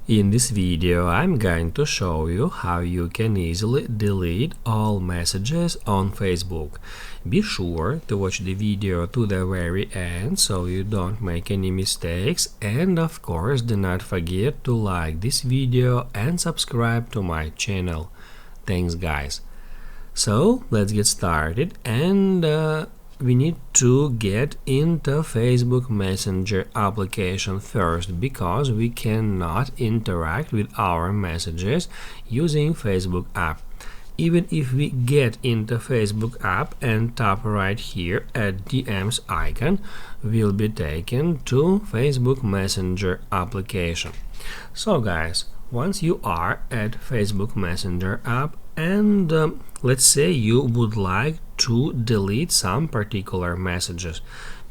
In this video, I'm going to show you how you can easily delete all messages on Facebook. Be sure to watch the video to the very end so you don't make any mistakes, and of course do not forget to like this video and subscribe to my channel. Thanks guys. So let's get started, and we need to get into Facebook Messenger application first, because we cannot interact with our messages using Facebook app. Even if we get into Facebook app and tap right here at DMs icon, we'll be taken to Facebook Messenger application. So guys, once you are at Facebook Messenger app, and let's say you would like to delete some particular messages.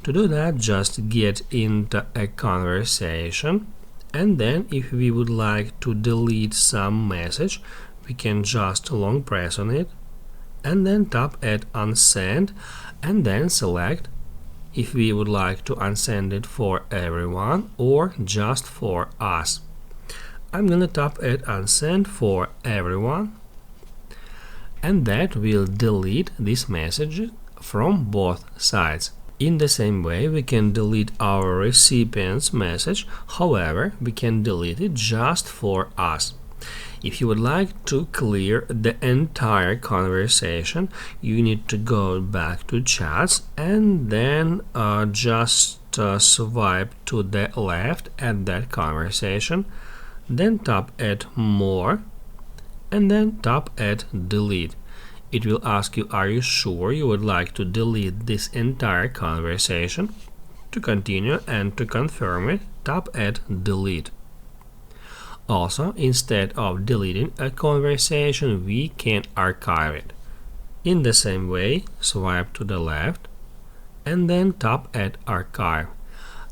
To do that, just get into a conversation, and then if we would like to delete some message, we can just long press on it and then tap at unsend, and then select if we would like to unsend it for everyone or just for us. I'm gonna tap at unsend for everyone, and that will delete this message from both sides. In the same way, we can delete our recipient's message, however, we can delete it just for us. If you would like to clear the entire conversation, you need to go back to chats and then just swipe to the left at that conversation, then tap at more, and then tap at delete. It will ask you, are you sure you would like to delete this entire conversation? To continue and to confirm it, tap at delete. Also, instead of deleting a conversation, we can archive it. In the same way, swipe to the left and then tap at archive.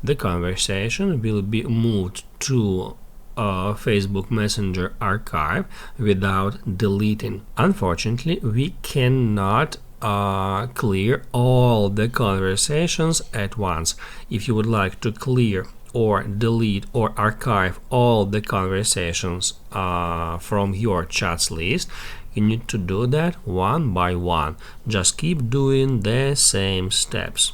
The conversation will be moved to Facebook Messenger archive without deleting. Unfortunately, we cannot clear all the conversations at once. If you would like to clear or delete or archive all the conversations from your chats list, you need to do that one by one. Just keep doing the same steps.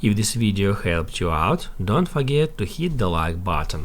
If this video helped you out, don't forget to hit the like button.